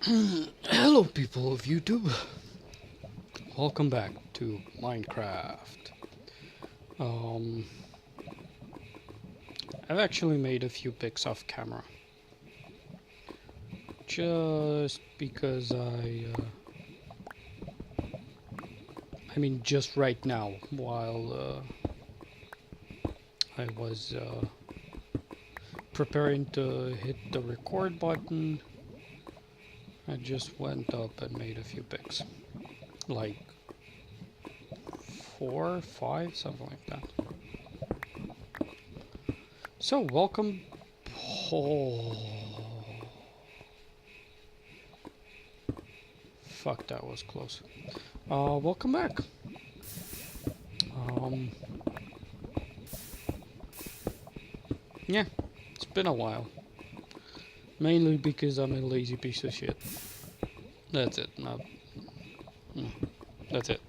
Hello people of YouTube, welcome back to Minecraft. Um, I've actually made a few pics off camera, just because I mean just right now, while I was preparing to hit the record button, I just went up and made a few pics, like 4, 5, something like that. So welcome. Oh, fuck, that was close. Welcome back. Um, yeah, it's been a while. Mainly because I'm a lazy piece of shit. That's it. No, that's it.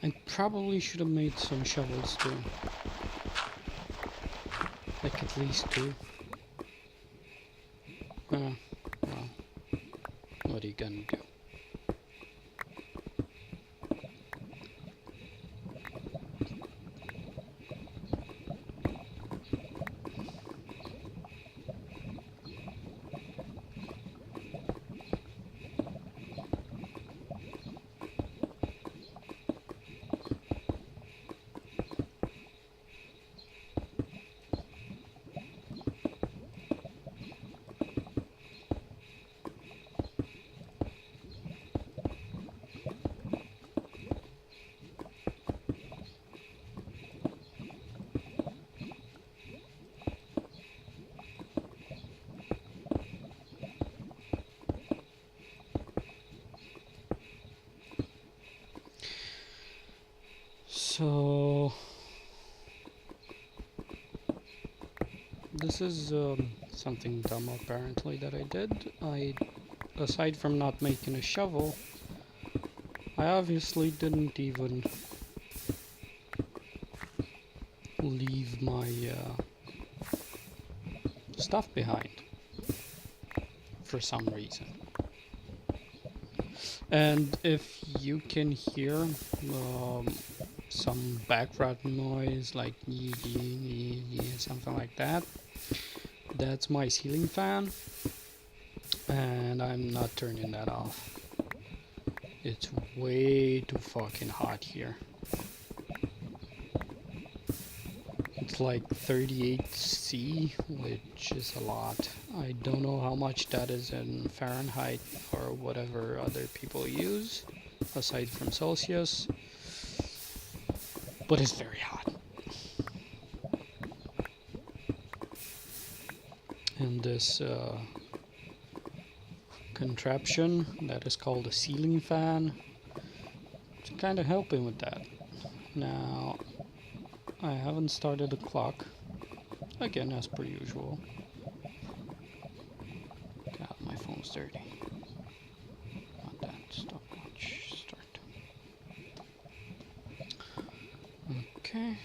I probably should have made some shovels too. Like at least 2. Well, what are you gonna do? So this is something dumb apparently that I did. Aside from not making a shovel, I obviously didn't even leave my stuff behind for some reason. And if you can hear some background noise like something like that, that's my ceiling fan, and I'm not turning that off. It's way too fucking hot here. It's like 38°C, which is a lot. I don't know how much that is in Fahrenheit or whatever other people use, aside from Celsius, but it's very hot. And this contraption that is called a ceiling fan, it's kind of helping with that. Now, I haven't started the clock, again as per usual. God, my phone's dirty. Not that stopwatch. Start. Okay.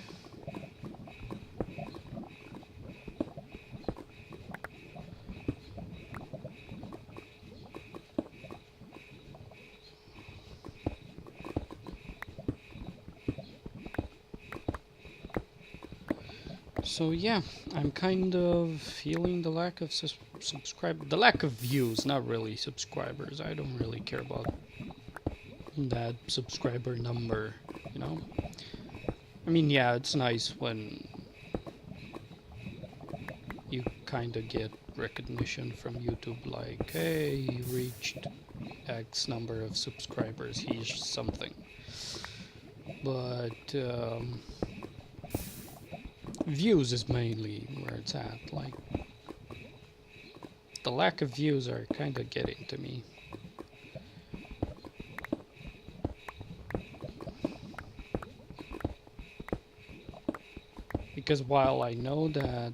So yeah, I'm kind of feeling the lack of the lack of views, not really subscribers. I don't really care about that subscriber number, you know? I mean, yeah, it's nice when you kind of get recognition from YouTube, like, hey, you reached X number of subscribers, here's something. But views is mainly where it's at. Like, the lack of views are kind of getting to me. Because while I know that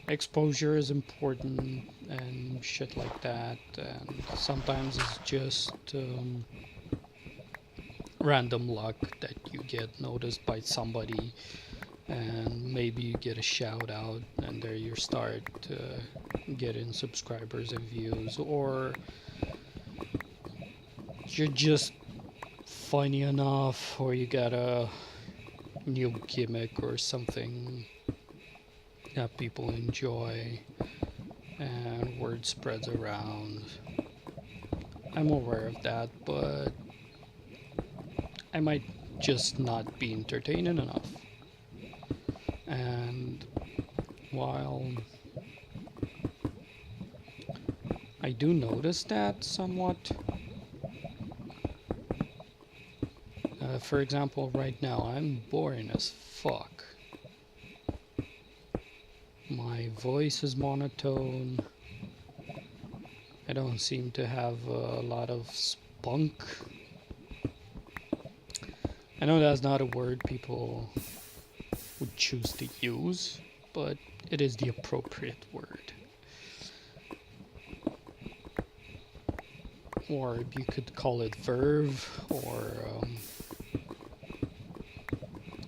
exposure is important and shit like that, and sometimes it's just random luck that you get noticed by somebody and maybe you get a shout out and there you start getting subscribers and views, or you're just funny enough, or you got a new gimmick or something that people enjoy and word spreads around. I'm aware of that, but I might just not be entertaining enough. And while I do notice that somewhat, for example, right now I'm boring as fuck. My voice is monotone. I don't seem to have a lot of spunk. I know that's not a word people would choose to use, but it is the appropriate word. Or you could call it verve, or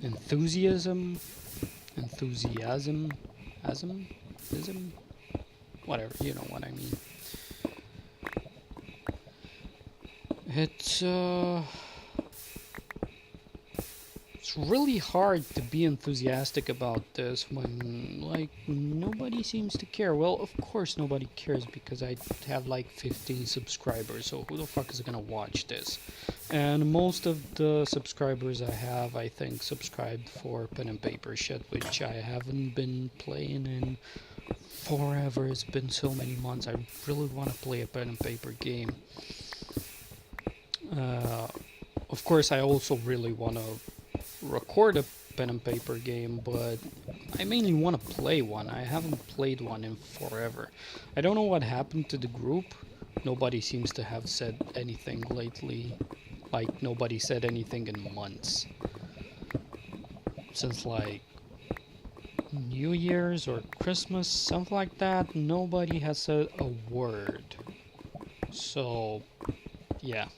enthusiasm, whatever, you know what I mean. It's really hard to be enthusiastic about this when, like, nobody seems to care. Well, of course nobody cares because I have like 15 subscribers, so who the fuck is gonna watch this? And most of the subscribers I have, I think, subscribed for pen and paper shit, which I haven't been playing in forever. It's been so many months. I really want to play a pen and paper game. Of course, I also really want to record a pen and paper game, but I mainly want to play one. I haven't played one in forever. I don't know what happened to the group. Nobody seems to have said anything lately. Like, nobody said anything in months. Since, like, New Year's or Christmas, something like that, nobody has said a word. So, yeah.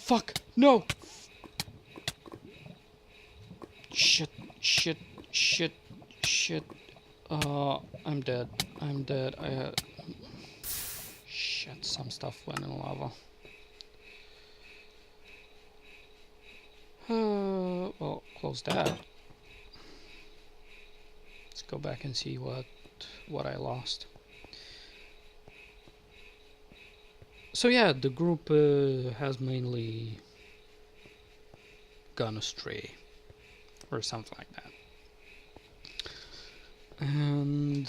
Fuck, no! Shit. I'm dead. Shit, some stuff went in lava. Well, close that. Let's go back and see what I lost. So yeah, the group has mainly gone astray, or something like that. And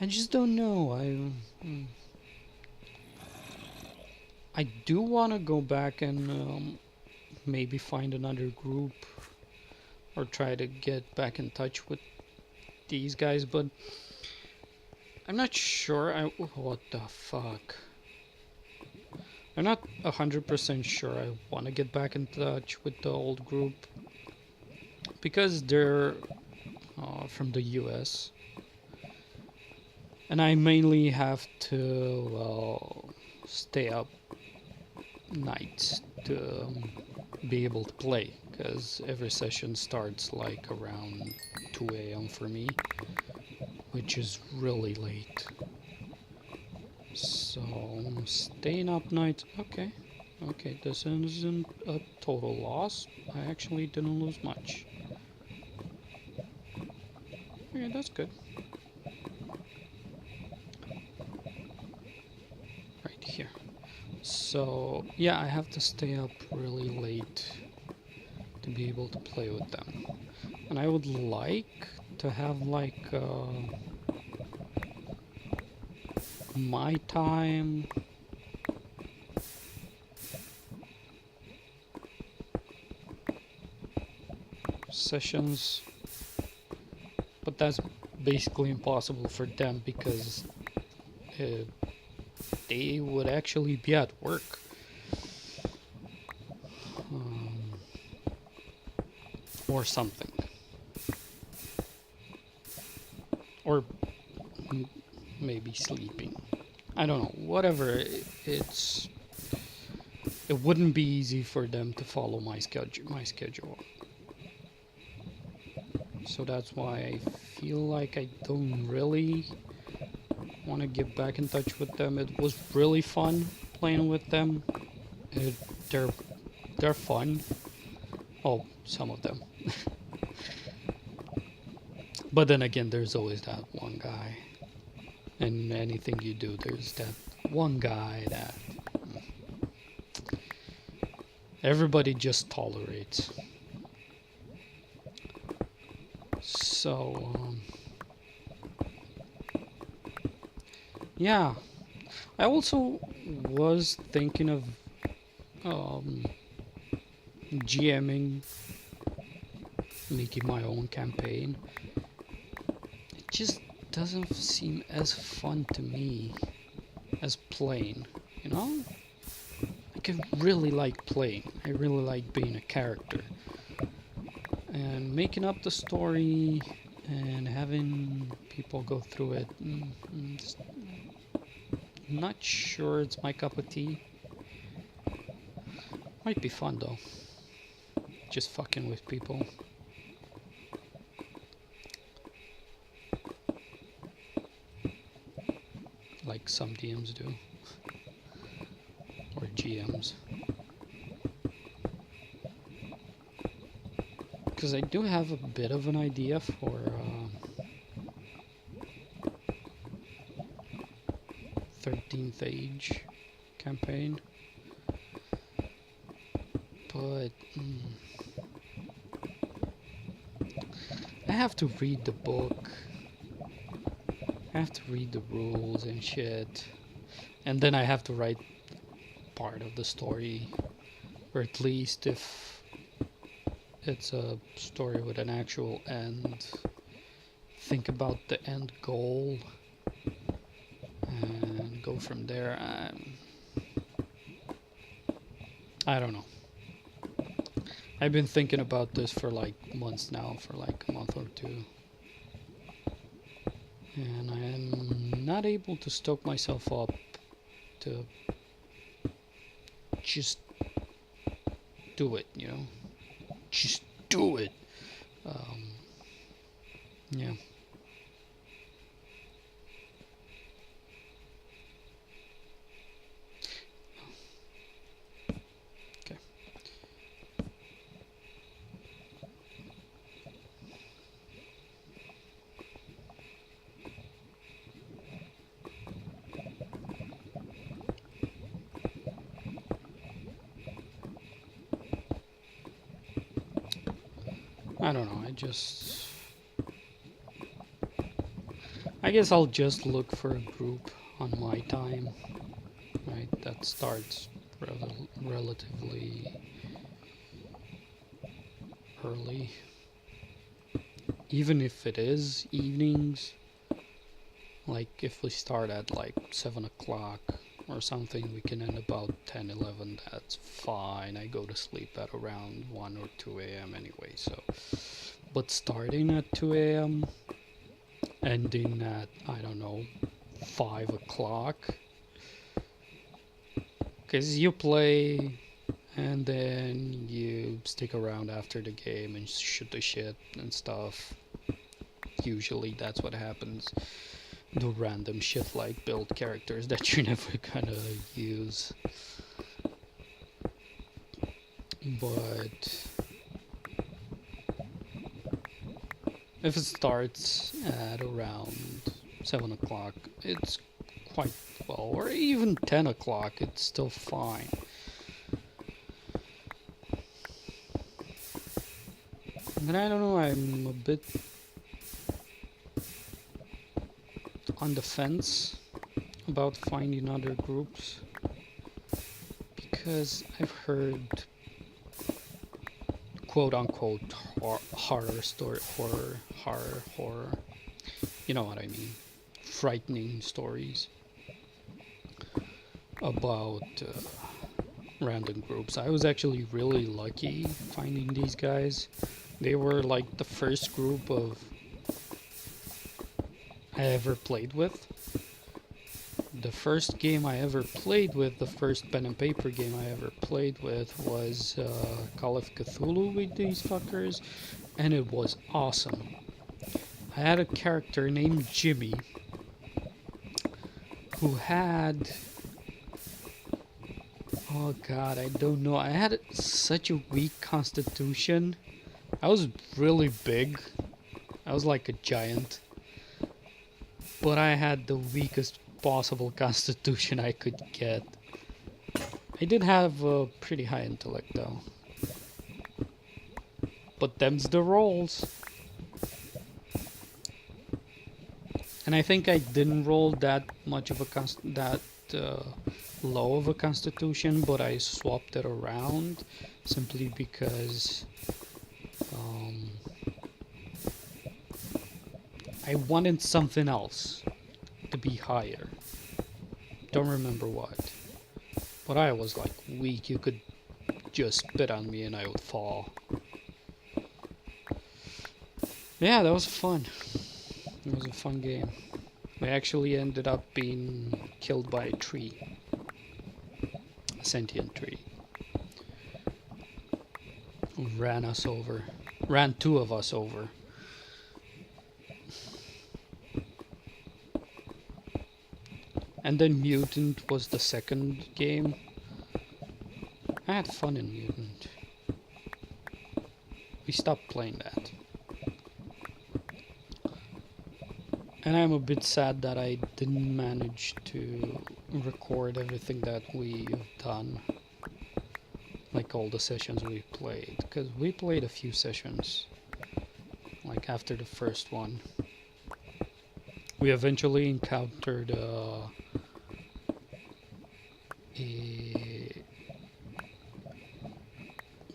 I just don't know. I do want to go back and maybe find another group or try to get back in touch with these guys, but I'm not sure. What the fuck? I'm not 100% sure I want to get back in touch with the old group because they're from the US, and I mainly have to, well, stay up nights to be able to play, because every session starts like around 2 a.m. for me, which is really late. So staying up nights. Okay, this isn't a total loss. I actually didn't lose much. Okay, that's good. Right here. So yeah, I have to stay up really late to be able to play with them, and I would like to have like my time sessions, but that's basically impossible for them because uh, they would actually be at work. Or something. Or maybe sleeping. I don't know. Whatever. It wouldn't be easy for them to follow my schedule. So that's why I feel like I don't really want to get back in touch with them. It was really fun playing with them. It, they're they're fun. Oh, some of them. But then again, there's always that one guy. And anything you do, there's that one guy that everybody just tolerates. So, yeah. I also was thinking of GMing, making my own campaign. It just doesn't seem as fun to me as playing, you know? Like, I really like playing. I really like being a character. And making up the story and having people go through it, not sure it's my cup of tea. Might be fun though. Just fucking with people. Like some DMs do. Or GMs. Because I do have a bit of an idea for 13th Age campaign. But I have to read the book. I have to read the rules and shit. And then I have to write part of the story. Or at least if it's a story with an actual end, think about the end goal and go from there. I don't know. I've been thinking about this for like months now, for like a month or two. And I am not able to stoke myself up to just do it, you know? Just do it. Yeah. Okay. I don't know, I guess I'll just look for a group on my time, right? That starts relatively early. Even if it is evenings, like if we start at like 7 o'clock or something, we can end about 10, 11. That's fine. I go to sleep at around 1 or 2 a.m. anyway, so. But starting at 2 a.m., ending at, I don't know, 5 o'clock. Because you play and then you stick around after the game and shoot the shit and stuff. Usually that's what happens. Do random shit like build characters that you're never gonna use. But if it starts at around 7 o'clock, it's quite well, or even 10 o'clock, it's still fine. But I don't know, I'm a bit on the fence about finding other groups, because I've heard quote-unquote horror story, horror, you know what I mean, frightening stories about random groups. I was actually really lucky finding these guys. They were like the first group of I ever played with. The first game I ever played with, the first pen and paper game I ever played with was Call of Cthulhu with these fuckers, and it was awesome. I had a character named Jimmy who had, oh god, I don't know, I had such a weak constitution. I was really big. I was like a giant. But I had the weakest possible constitution I could get. I did have a pretty high intellect though. But them's the rolls. And I think I didn't roll that much of a low of a constitution, but I swapped it around simply because I wanted something else to be higher. Don't remember what. But I was like weak. You could just spit on me and I would fall. Yeah, that was fun. It was a fun game. We actually ended up being killed by a tree. A sentient tree. Who ran us over. Ran two of us over. And then Mutant was the second game. I had fun in Mutant. We stopped playing that. And I'm a bit sad that I didn't manage to record everything that we've done. Like all the sessions we played. Because we played a few sessions. Like after the first one. We eventually encountered a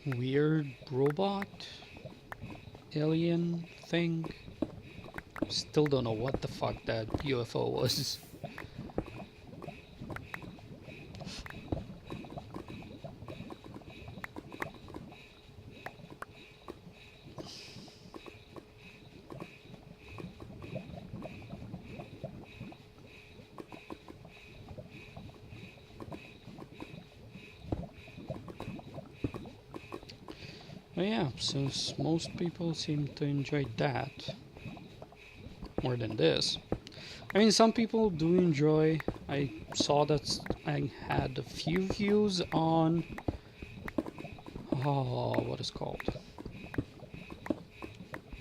weird robot alien thing. Still don't know what the fuck that UFO was. But yeah, since most people seem to enjoy that more than this. I mean, some people do enjoy. I saw that I had a few views on what is called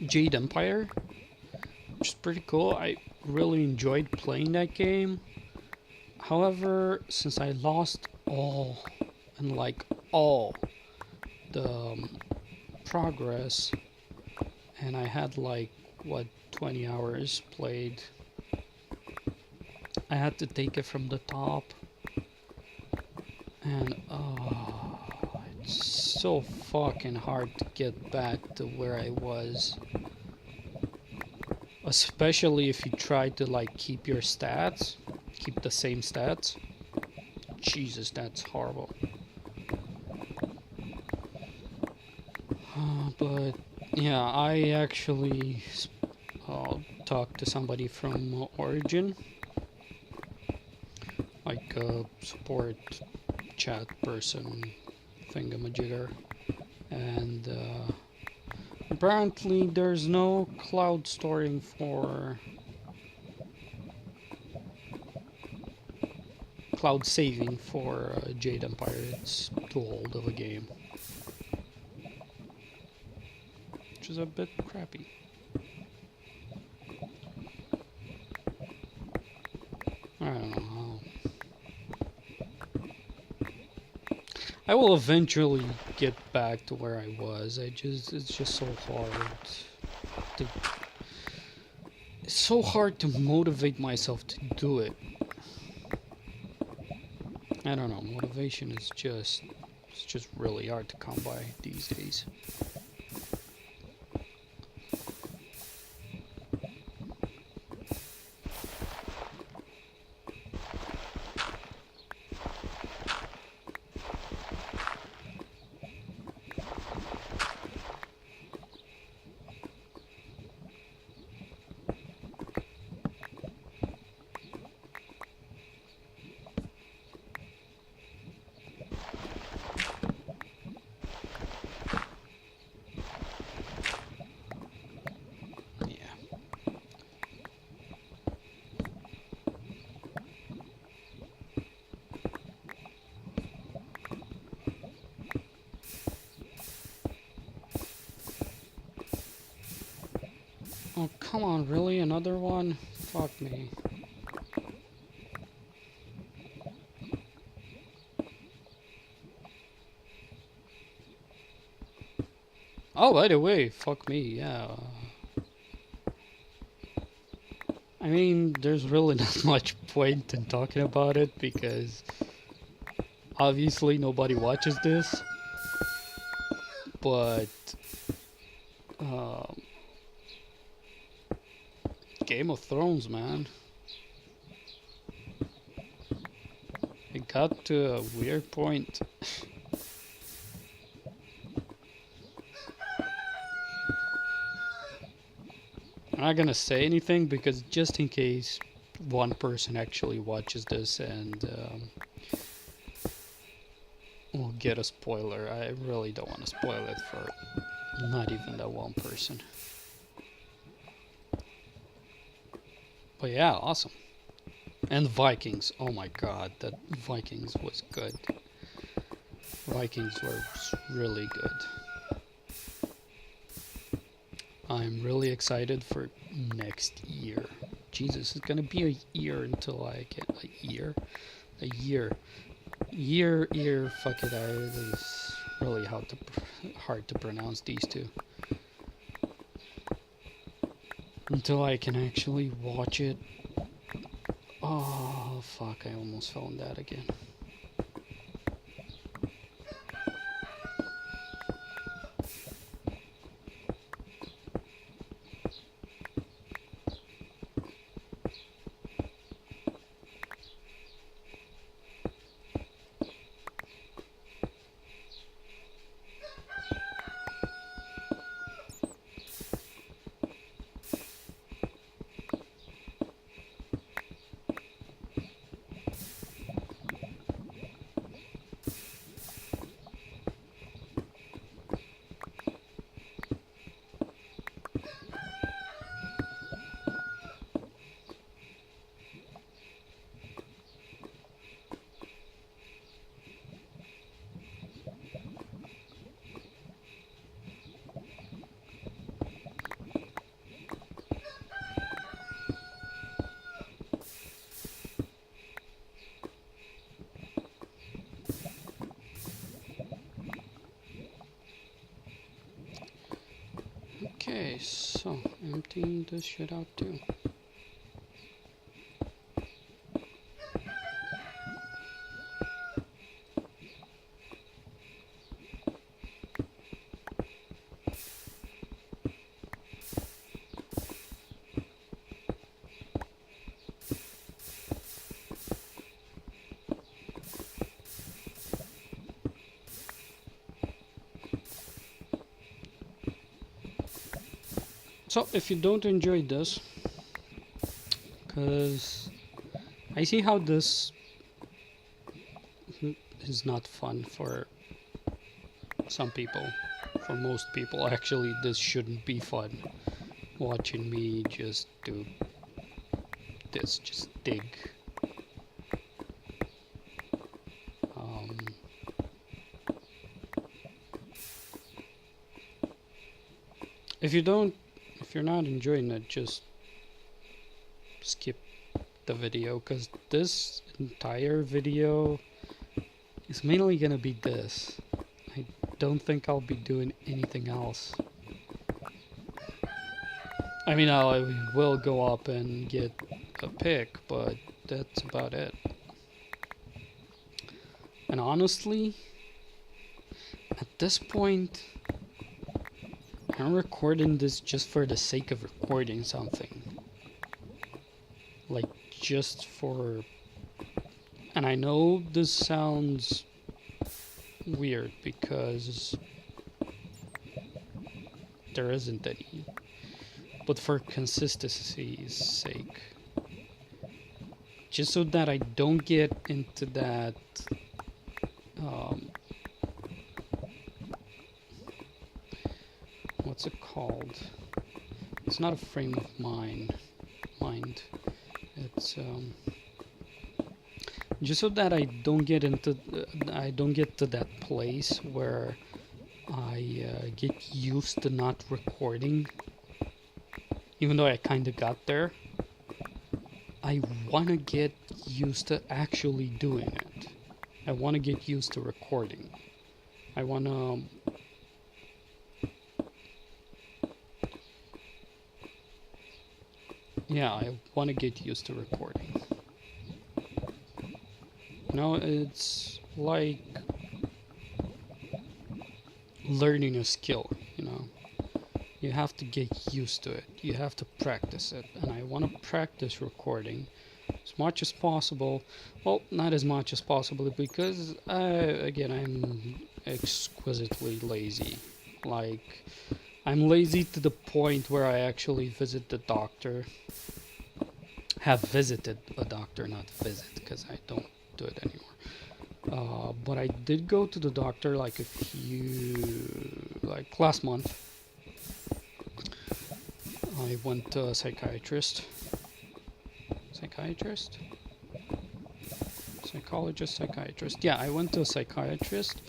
Jade Empire, which is pretty cool. I really enjoyed playing that game. However, since I lost all the progress, and I had like what 20 hours played, I had to take it from the top, and it's so fucking hard to get back to where I was, especially if you try to like keep your stats, keep the same stats. Jesus, that's horrible. But yeah, I actually talked to somebody from Origin, like a support chat person thingamajigger, and apparently there's no cloud storing for cloud saving for Jade Empire. It's too old of a game, which is a bit crappy. I don't know. I will eventually get back to where I was. It's just so hard to, it's so hard to motivate myself to do it. I don't know, motivation is just, it's just really hard to come by these days. Oh, come on, really? Another one? Fuck me. Oh, by the way, fuck me, yeah. I mean, there's really not much point in talking about it because obviously nobody watches this. But um, Game of Thrones, man. It got to a weird point. I'm not gonna say anything because just in case one person actually watches this and will get a spoiler, I really don't want to spoil it for not even that one person. But yeah, awesome. And Vikings, oh my god, that Vikings was good. Vikings were really good. I'm really excited for next year. Jesus, it's gonna be a year until I get a year. Fuck it, it's really hard to pronounce these two. Until I can actually watch it. Oh, fuck, I almost found that again. Okay, so emptying this shit out too. So if you don't enjoy this, because I see how this is not fun for some people. For most people, actually, this shouldn't be fun. Watching me just do this, just dig. Um, if you're not enjoying it, just skip the video, because this entire video is mainly gonna be this. I don't think I'll be doing anything else. I mean, I will go up and get a pick, but that's about it. And honestly, at this point, I'm recording this just for the sake of recording something. Like, just for... And I know this sounds weird because there isn't any. But for consistency's sake. Just so that I don't get into that... what's it called? It's not a frame of mind. It's just so that I don't get to that place where I get used to not recording even though I kind of got there, I want to get used to actually doing it. I want to get used to recording. I want to... yeah, I want to get used to recording. No, it's like learning a skill, you know. You have to get used to it. You have to practice it. And I want to practice recording as much as possible. Well, not as much as possible because, again, I'm exquisitely lazy. Like, I'm lazy to the point where I actually visit the doctor. Have visited a doctor, not visit, because I don't do it anymore. But I did go to the doctor like like last month. I went to a psychiatrist. Psychiatrist? Psychologist, psychiatrist. Yeah, I went to a psychiatrist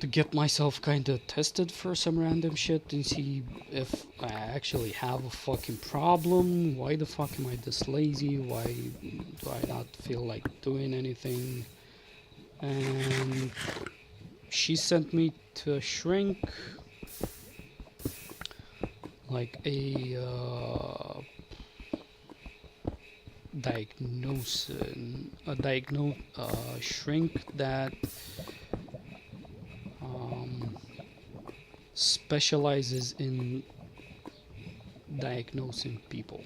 to get myself kind of tested for some random shit and see if I actually have a fucking problem. Why the fuck am I this lazy? Why do I not feel like doing anything? And she sent me to a shrink, like a shrink that specializes in diagnosing people,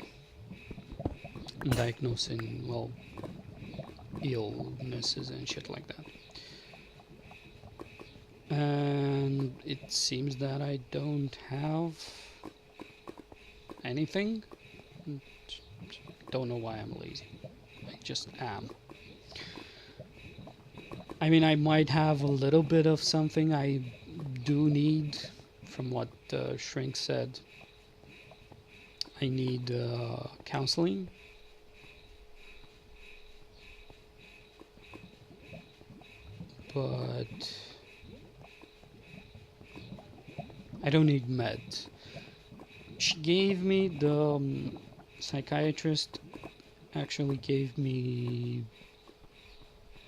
diagnosing, well, illnesses and shit like that. And it seems that I don't have anything. Don't know why I'm lazy. I just am. I mean, I might have a little bit of something I do need, from what the shrink said. I need counseling. But I don't need meds. She gave me, the psychiatrist actually gave me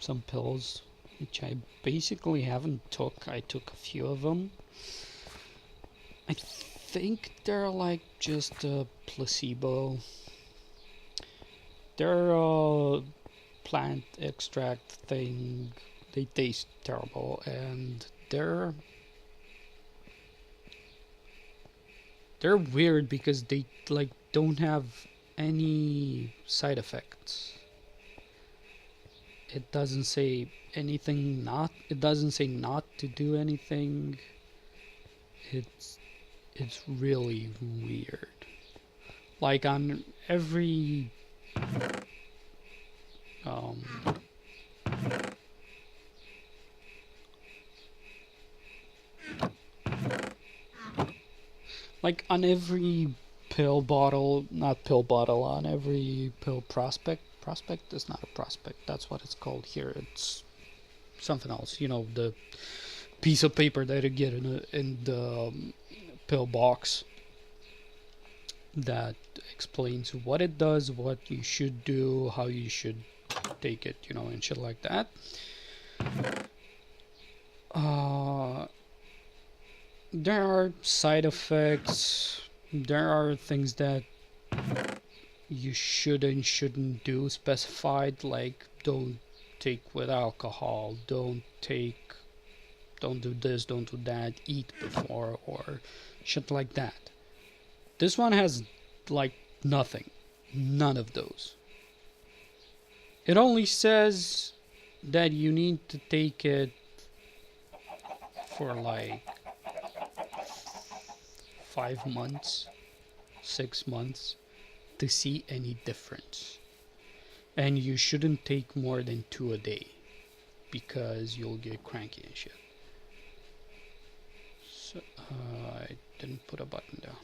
some pills, which I basically haven't took. I took a few of them. I think they're like just a placebo. They're a plant extract thing. They taste terrible, and they're weird because they like don't have any side effects. It doesn't say anything not, it doesn't say not to do anything. It's really weird. Like on every like on every pill bottle, not pill bottle, on every pill prospect is not a prospect, that's what it's called here, it's something else, you know, the piece of paper that you get in the pill box that explains what it does, what you should do, how you should take it, you know, and shit like that. There are side effects, there are things that you should and shouldn't do specified, like don't take with alcohol, don't do this, don't do that, eat before, or shit like that. This one has like nothing, none of those. It only says that you need to take it for like 5 months, 6 months to see any difference. And you shouldn't take more than 2 a day because you'll get cranky and shit. So, I didn't put a button down.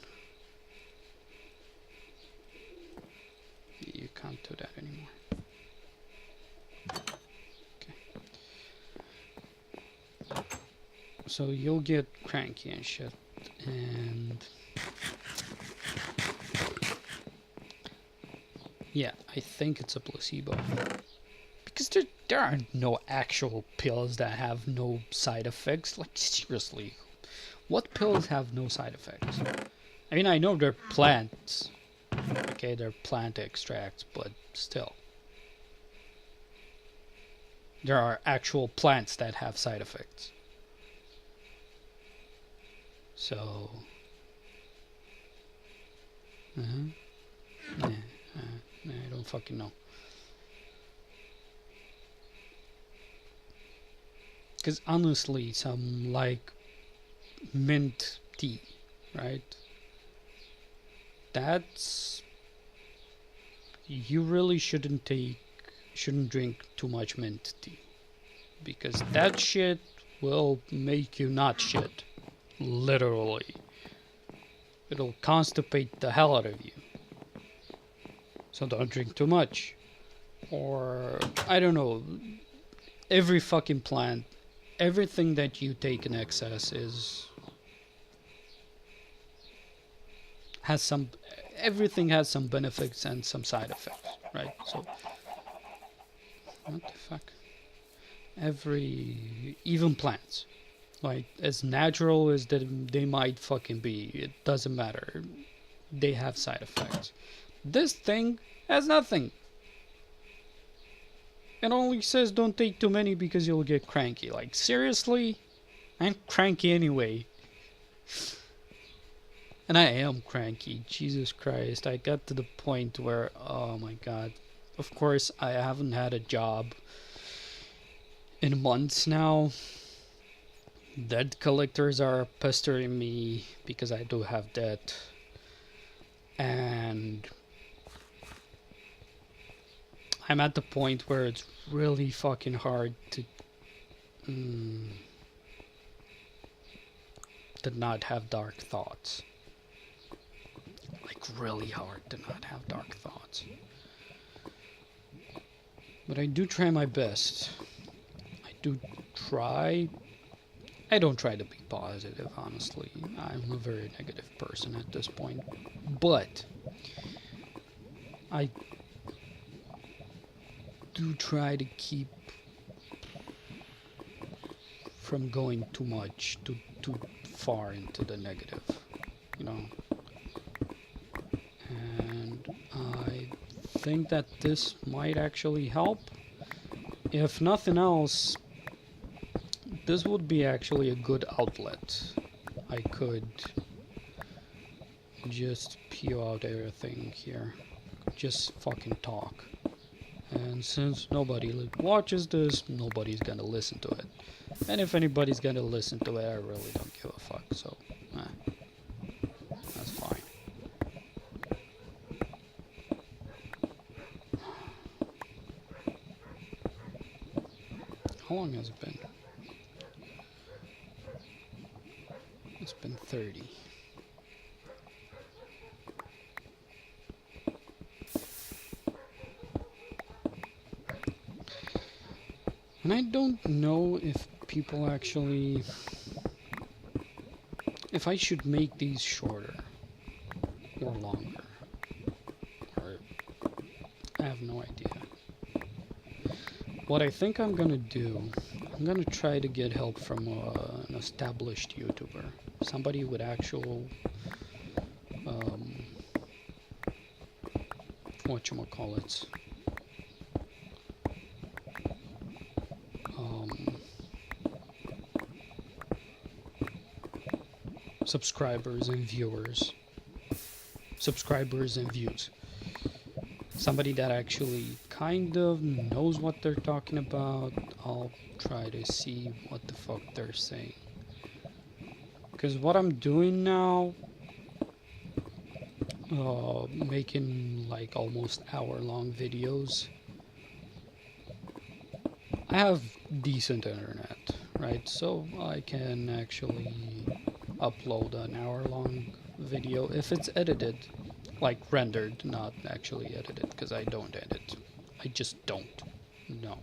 You can't do that anymore. Okay. So you'll get cranky and shit, and Yeah, I think it's a placebo. Because there are no actual pills that have no side effects. Like, seriously, what pills have no side effects? I mean, I know they're plants. Okay, they're plant extracts, but still. There are actual plants that have side effects. So... Nah, I don't fucking know. Because honestly, some like mint tea, right? That's... You really shouldn't drink too much mint tea. Because that shit will make you not shit. Literally. It'll constipate the hell out of you. So don't drink too much. Or, I don't know, every fucking plant, everything that you take in excess everything has some benefits and some side effects, right? So, what the fuck? Even plants, like, as natural as they might fucking be, it doesn't matter. They have side effects. This thing has nothing. It only says don't take too many because you'll get cranky. Like, seriously? I'm cranky anyway. And I am cranky. Jesus Christ. I got to the point where, oh my god. Of course, I haven't had a job in months now. Debt collectors are pestering me because I do have debt. And I'm at the point where it's really fucking hard to not have dark thoughts. Like, really hard to not have dark thoughts. But I do try my best. I do try. I don't try to be positive, honestly. I'm a very negative person at this point. But I do try to keep from going too far into the negative, you know. And I think that this might actually help. If nothing else, this would be actually a good outlet. I could just pew out everything here. Just fucking talk. And since nobody watches this, nobody's gonna listen to it. And if anybody's gonna listen to it, I really don't give a fuck, so that's fine. How long has it been? It's been 30. And I don't know if people actually... if I should make these shorter or longer. Or... I have no idea. What I think I'm gonna do, I'm gonna try to get help from an established YouTuber. Somebody with actual... whatchamacallits. Subscribers and viewers. Subscribers and views. Somebody that actually kind of knows what they're talking about. I'll try to see what the fuck they're saying. Because what I'm doing now, making like almost hour-long videos, I have decent internet, right? So I can actually upload an hour-long video if it's edited, like rendered, not actually edited, because I don't edit. I just don't. No.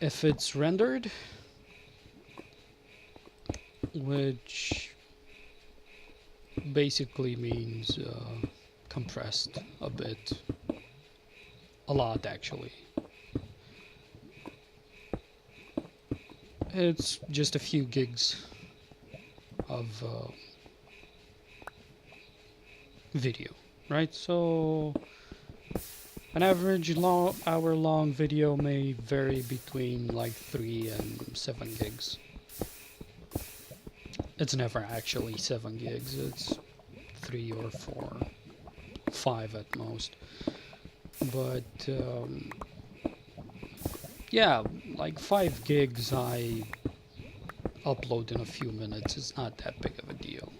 If it's rendered, which basically means compressed a bit. A lot, actually. It's just a few gigs of video, right? So an average hour-long video may vary between like 3 and 7 gigs. It's never actually 7 gigs, it's 3 or 4, 5 at most. But yeah, like 5 gigs I upload in a few minutes. It's not that big of a deal.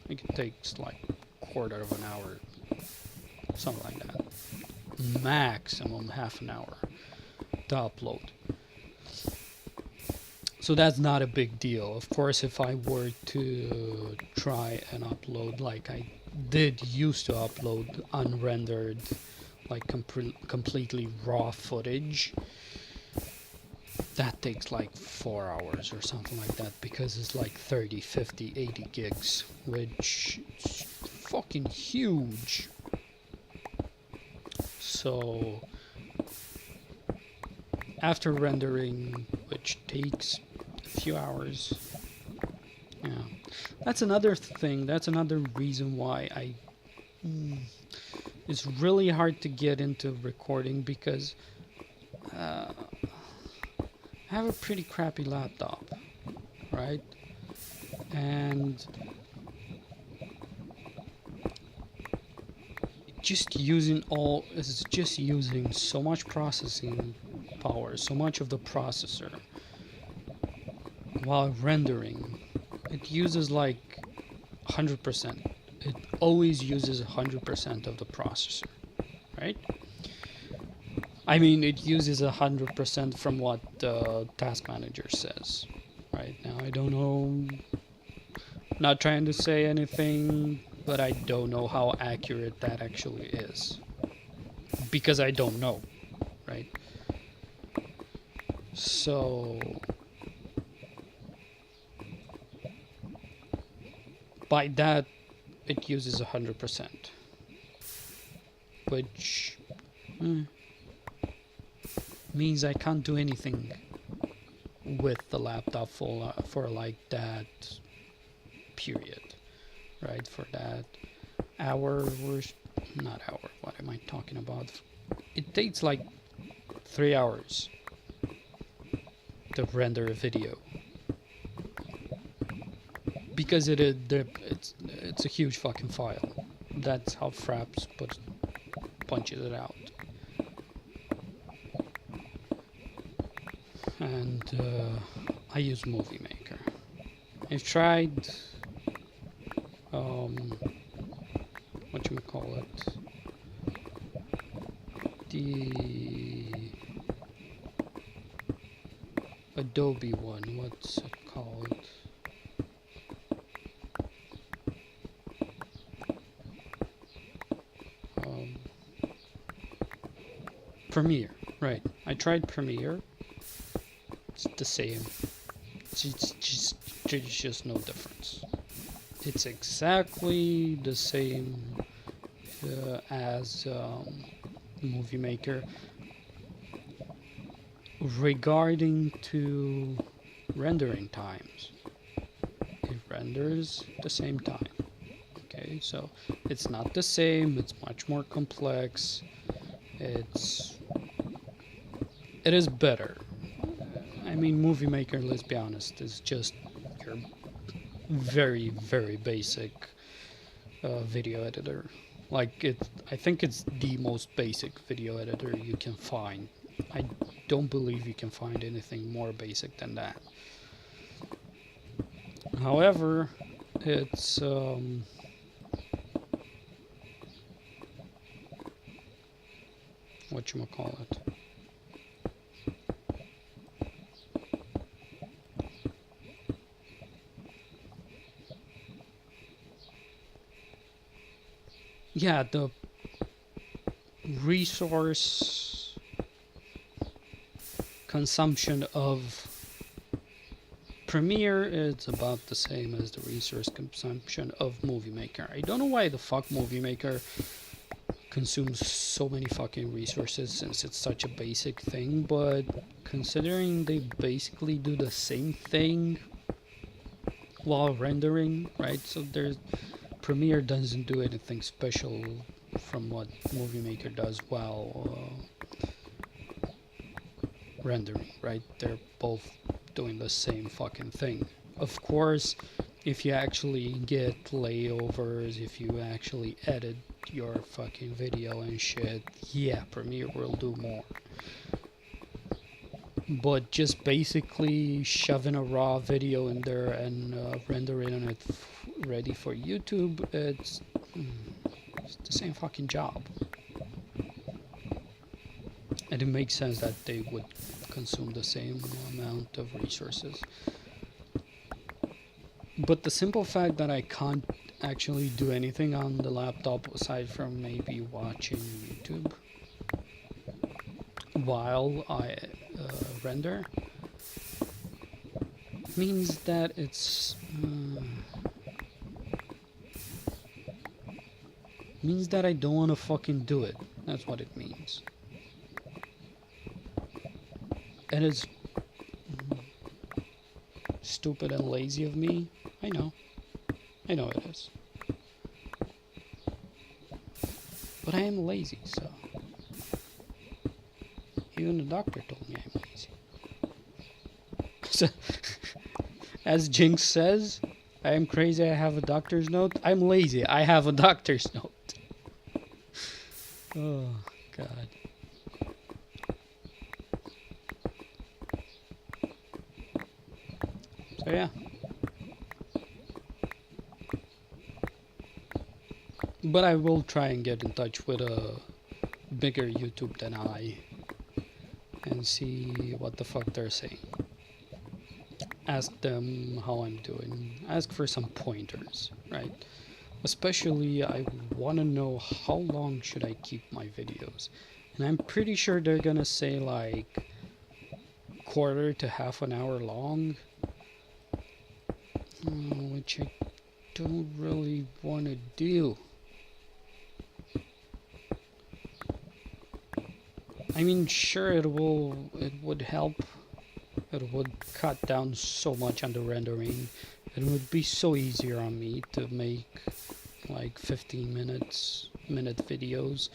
It takes like quarter of an hour, something like that. Maximum half an hour to upload. So that's not a big deal. Of course, if I were to try and upload like I did used to upload unrendered, like completely raw footage, that takes like 4 hours or something like that, because it's like 30, 50, 80 gigs, which is fucking huge. So after rendering, which takes a few hours, yeah, that's another thing, that's another reason why it's really hard to get into recording, because I have a pretty crappy laptop, right? And it's just using so much processing power, so much of the processor while rendering. It uses like 100%. It always uses 100% of the processor, right? I mean, it uses 100% from what the task manager says. Right now, I don't know. Not trying to say anything, but I don't know how accurate that actually is, because I don't know, right? So by that, it uses 100%, which means I can't do anything with the laptop for like that period, right? For that hour, or not hour, what am I talking about? It takes like 3 hours to render a video, because it's a huge fucking file. That's how Fraps punches it out. And I use Movie Maker. I've tried the Adobe one, what's it called? Premiere, right. I tried Premiere. It's the same. There's just no difference. It's exactly the same as Movie Maker regarding to rendering times. It renders the same time. Okay, so it's not the same. It's much more complex. It is better. I mean, Movie Maker, let's be honest, is just your very, very basic video editor. Like, I think it's the most basic video editor you can find. I don't believe you can find anything more basic than that. However, it's whatchamacallit. Yeah, the resource consumption of Premiere is about the same as the resource consumption of Movie Maker. I don't know why the fuck Movie Maker consumes so many fucking resources since it's such a basic thing, but considering they basically do the same thing while rendering, right? So there's Premiere doesn't do anything special from what Movie Maker does while rendering, right? They're both doing the same fucking thing. Of course, if you actually get layovers, if you actually edit your fucking video and shit, yeah, Premiere will do more. But just basically shoving a raw video in there and rendering it ready for YouTube, it's the same fucking job. And it makes sense that they would consume the same amount of resources. But the simple fact that I can't actually do anything on the laptop aside from maybe watching YouTube while I render means that it's means that I don't want to fucking do it. That's what it means. And it's stupid and lazy of me. I know it is. But I am lazy, so even the doctor told me I'm lazy. So, as Jinx says, I am crazy, I have a doctor's note. I'm lazy, I have a doctor's note. Oh, God. So, yeah. But I will try and get in touch with a bigger YouTube than I and see what the fuck they're saying. Ask them how I'm doing. Ask for some pointers, right? Especially, I want to know how long should I keep my videos. And I'm pretty sure they're gonna say like quarter to half an hour long. Which I don't really want to do. I mean, sure, it would help. It would cut down so much on the rendering. It would be so easier on me to make like 15-minute videos.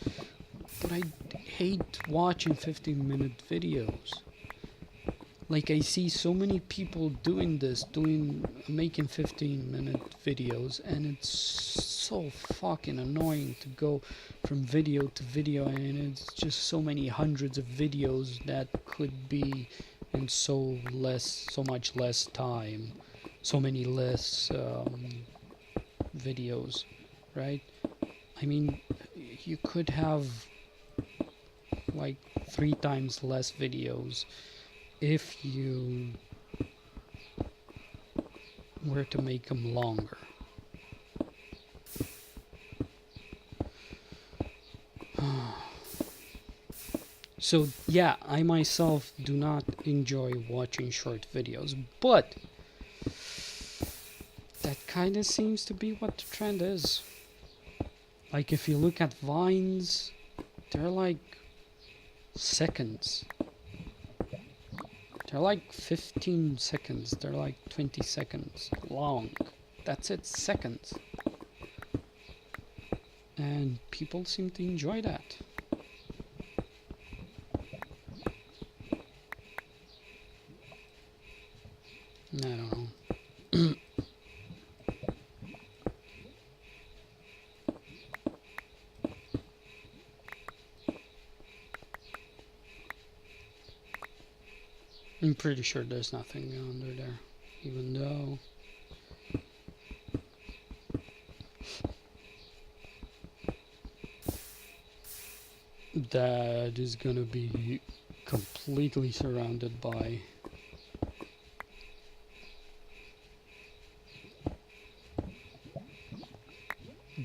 But I hate watching 15-minute videos. Like, I see so many people doing this, making 15-minute videos, and it's so fucking annoying to go from video to video, and it's just so many hundreds of videos that could be in so much less time, so many less videos, right? I mean, you could have like 3 times less videos if you were to make them longer. So yeah, I myself do not enjoy watching short videos, but that kind of seems to be what the trend is. Like, if you look at Vines, they're like seconds. They're like 15 seconds. They're like 20 seconds long. That's it, seconds. And people seem to enjoy that. I don't know. I'm pretty sure there's nothing under there, even though that is gonna be completely surrounded by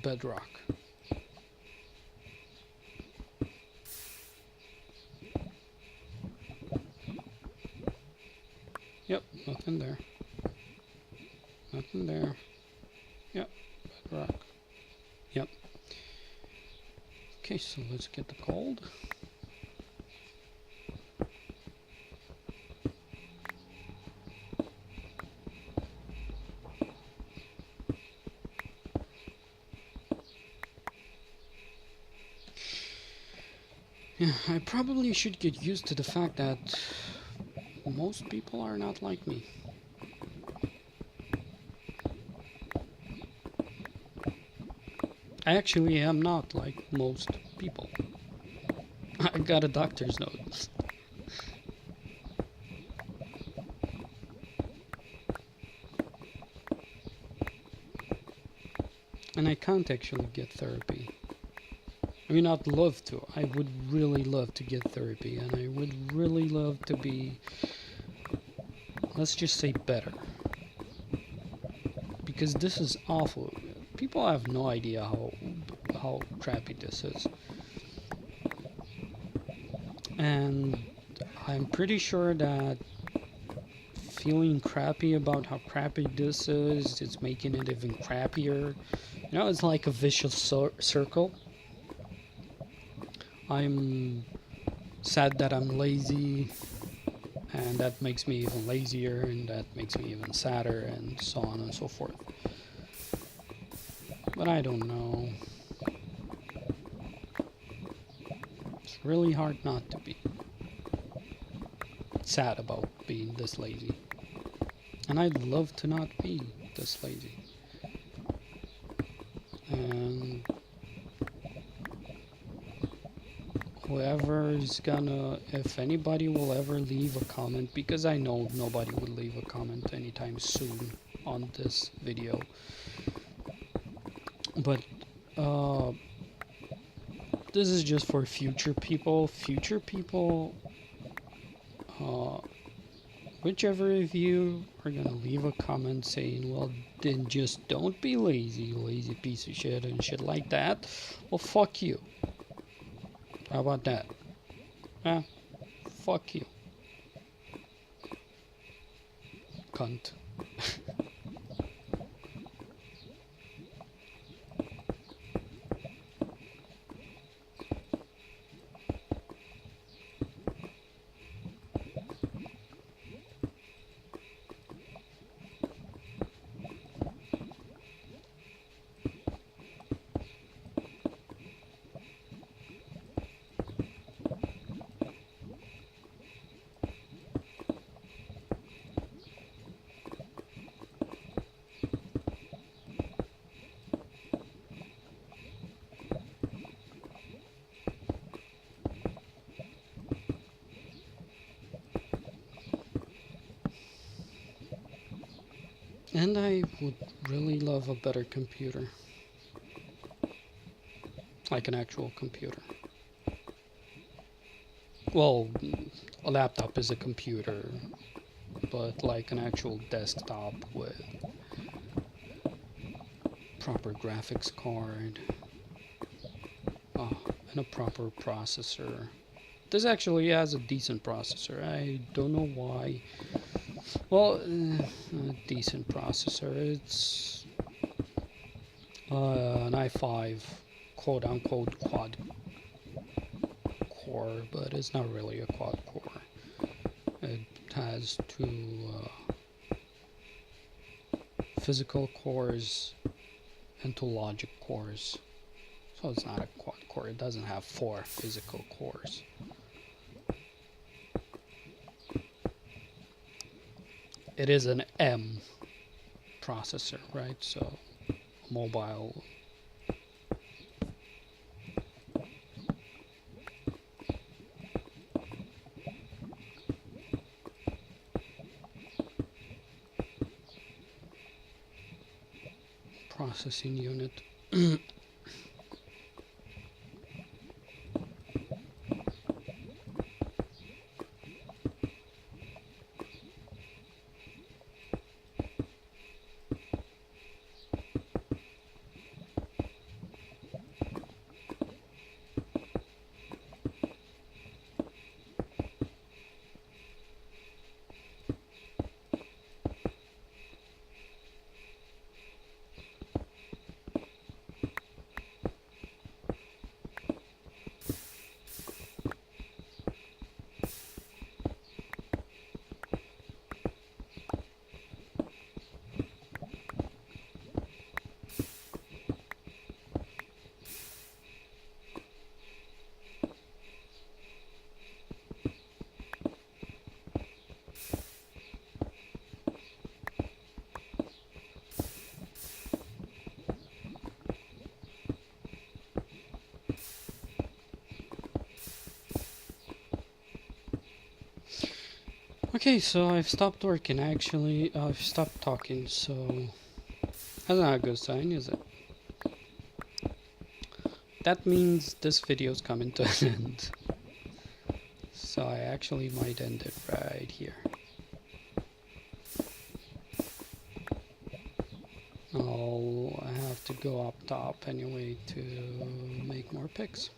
bedrock. Yep, nothing there. Nothing there. Yep, bedrock. Yep. Okay, so let's get the cold. Yeah, I probably should get used to the fact that most people are not like me. I actually am not like most people. I got a doctor's note. And I can't actually get therapy. I mean, I'd love to. I would really love to get therapy, and I would really love to be, let's just say, better. Because this is awful. People have no idea how crappy this is. And I'm pretty sure that feeling crappy about how crappy this is, it's making it even crappier. You know, it's like a vicious circle. I'm sad that I'm lazy, and that makes me even lazier, and that makes me even sadder, and so on and so forth. But I don't know. It's really hard not to be sad about being this lazy. And I'd love to not be this lazy. And whoever's gonna, if anybody will ever leave a comment, because I know nobody would leave a comment anytime soon on this video, but this is just for future people. Whichever of you are gonna leave a comment saying, well, then just don't be lazy, you lazy piece of shit, and shit like that, well, fuck you. How about that? Fuck you, cunt. And I would really love a better computer. Like an actual computer. Well, a laptop is a computer, but like an actual desktop with proper graphics card, and a proper processor. This actually has a decent processor. I don't know why. Well, a decent processor. It's an i5, quote unquote, quad core, but it's not really a quad core. It has two physical cores and two logic cores. So it's not a quad core. It doesn't have 4 physical cores. It is an M processor, right? So mobile. Processing unit. Okay, so I've stopped working. Actually, I've stopped talking, so that's not a good sign, is it? That means this video's coming to an end. So I actually might end it right here. I'll have to go up top anyway to make more picks.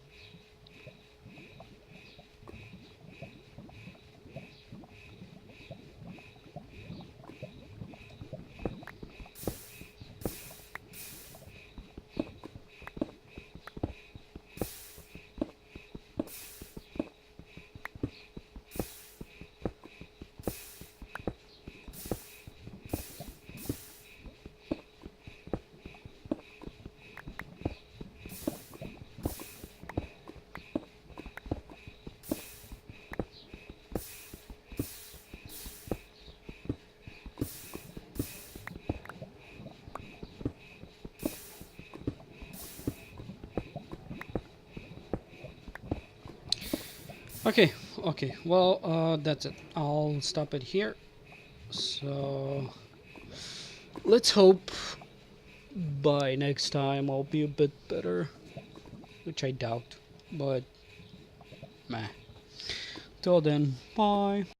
Okay, well, that's it. I'll stop it here. So, let's hope by next time I'll be a bit better, which I doubt, but meh. Till then, bye.